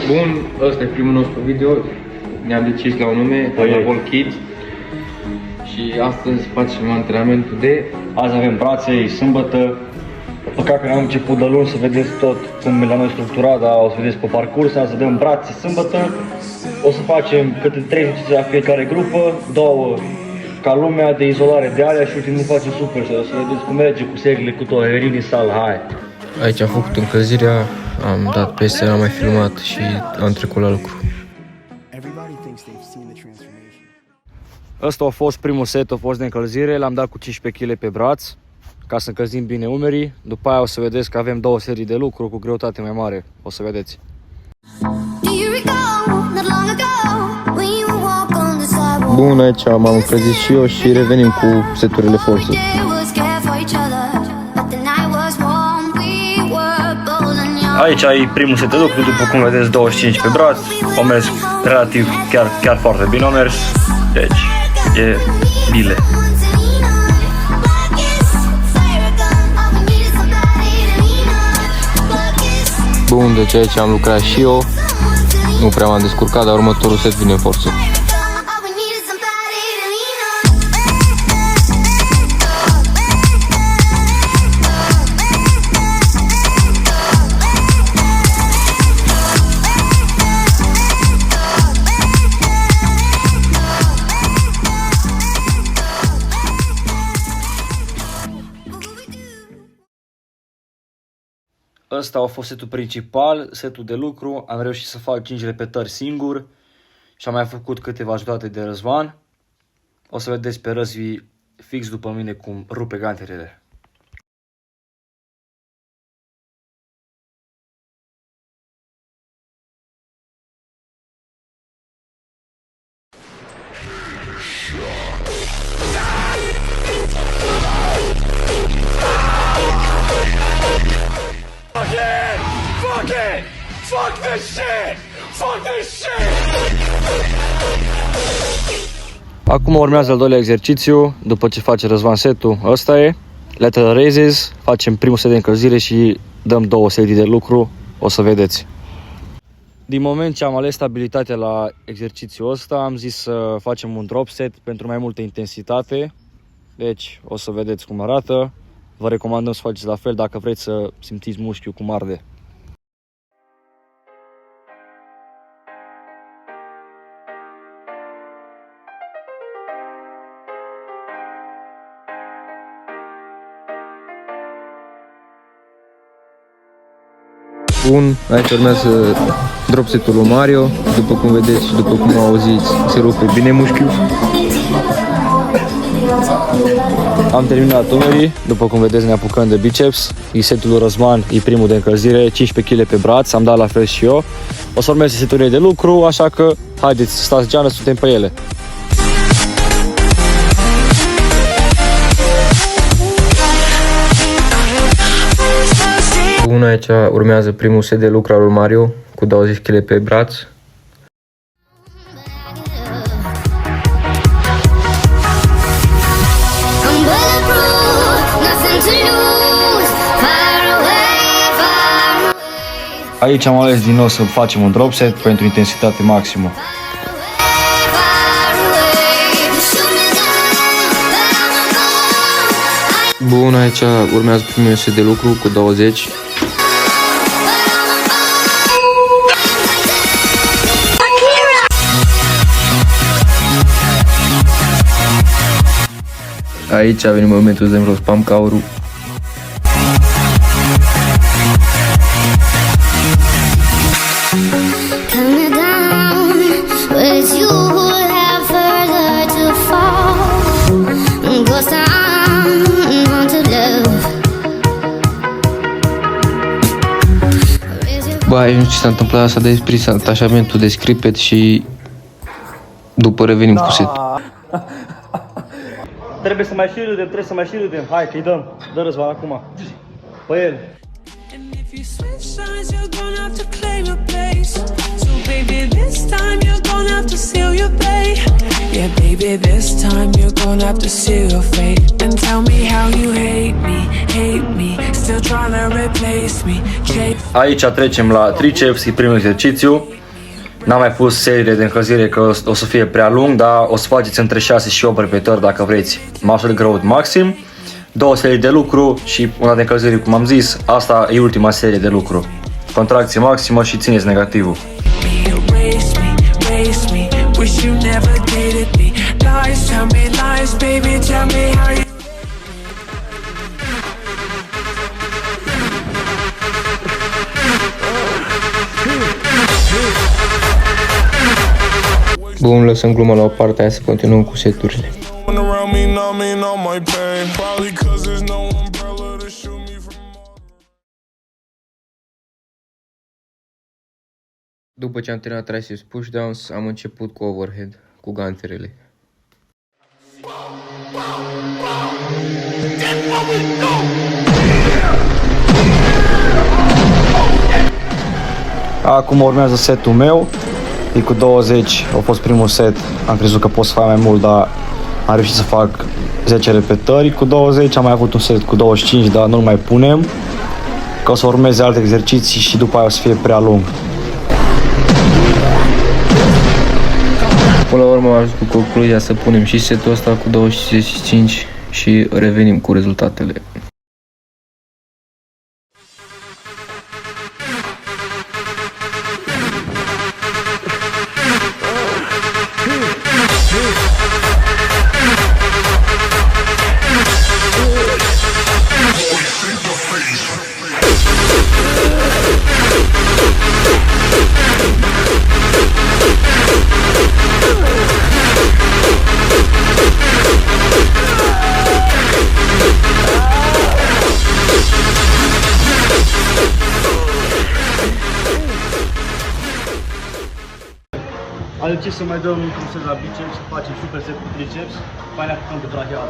Bun, ăsta e primul nostru video. Ne-am decis la un nume, Fireball Kids. Și astăzi facem antrenamentul de... Azi avem brațe, e sâmbătă. Păcat că n-am început de luni să vedeți tot cum e la noi structurat, dar o să vedeți pe parcurs. Azi să dăm brațe sâmbătă. O să facem câte 3 exerciții la fiecare grupă, 2 ca lumea de izolare de alea și ultimul facem super și o să vedeți cum merge cu serile, cu tot, venim din sală, hai! Aici am făcut încălzirea, am dat peste, am mai filmat și am trecut la lucru. Ăsta a fost primul set, a fost de încălzire, l-am dat cu 15 kg pe braț, ca să încălzim bine umerii. După aia o să vedeți că avem 2 serii de lucru cu greutate mai mare, o să vedeți. Bun, aici m-am încălzit și eu și revenim cu seturile forță. Aici e primul set de lucru, după cum vedeți 25 pe braț, o mers relativ chiar foarte bine o mers, deci e bine. Bun, deci aici am lucrat și eu, nu prea m-am descurcat, dar următorul set vine în forță. Ăsta a fost setul principal, setul de lucru, am reușit să fac 5 repetări singur și am mai făcut câteva ajutate de Răzvan. O să vedeți pe Răzvi fix după mine cum rupe ganterele. Fuck this shit! Fuck this shit! Acum urmează al doilea exercițiu, după ce face Răzvan setul, ăsta e. Lateral raises, facem primul set de încălzire și dăm 2 serii de lucru, o să vedeți. Din moment ce am ales stabilitatea la exercițiul ăsta, am zis să facem un drop set pentru mai multă intensitate. Deci o să vedeți cum arată. Vă recomandăm să faceți la fel dacă vreți să simțiți mușchiul cum arde. Bun, aici urmează drop setul lui Mario, după cum vedeți și după cum auziți, se rupe bine mușchiul. Am terminat umerii, după cum vedeți ne apucăm de biceps. E setul lui Răzvan, e primul de încălzire, 15 kg pe braț, am dat la fel și eu. O să urmeze seturile de lucru, așa că haideți, stați geană, suntem pe ele. Bun, aici urmează primul set de lucru al lui Mario, cu 20 kg pe braț. Aici am ales din nou să facem un drop set pentru intensitate maximă. Bun, aici urmează primul set de lucru cu 20. Aici a venit momentul să dăm jos pump cover-ul. Bă, eu nu știu ce s-a întâmplat, asta de desprins atașamentul de scripet și după revenim cu set. Trebuie să mai și râdem, hai că-i dăm, dă Răzvan acum, pe el. So baby, this time you're gonna have to seal your fate. Yeah, baby, Baby, this time you're gonna have to seal your fate and tell me how you hate me, still trying to replace me. Aici trecem la triceps, e primul exercițiu. N-am mai pus seriile de încălzire că o să fie prea lung, dar o să faceți între 6 și 8 repetări dacă vreți. Muscle growth maxim, 2 serii de lucru și una de încălzire, cum am zis, asta e ultima serie de lucru. Contracție maximă și țineți negativul. Bun, lăsăm gluma la o parte, hai să continuăm cu seturile. După ce am terminat triceps pushdowns, am început cu overhead, cu ganterele. Acum urmează setul meu, e cu 20, a fost primul set, am crezut că pot să fac mai mult, dar am reușit să fac 10 repetări cu 20, am mai avut un set cu 25, dar nu-l mai punem, că o să urmeze alte exerciții și după aia o să fie prea lung. Până la urmă am ajuns cu concluzia să punem și setul ăsta cu 25 și revenim cu rezultatele. Are ce să mai dăm un set la biceps, să facem super set cu triceps, mai ne apucăm de brachial.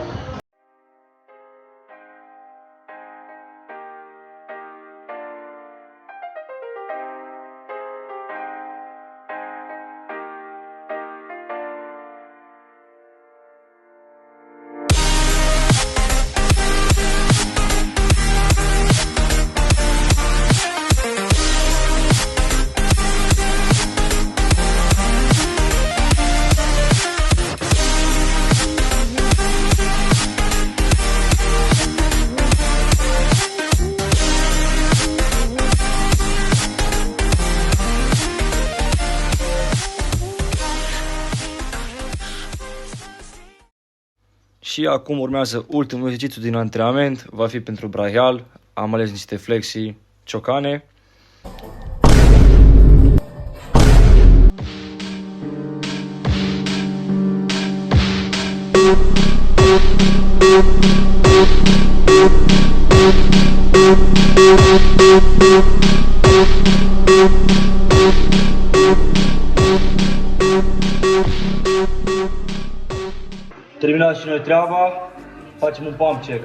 Și acum urmează ultimul exercițiu din antrenament, va fi pentru brachial, am ales niște flexii ciocane. Terminat și noi treaba, facem un pump check.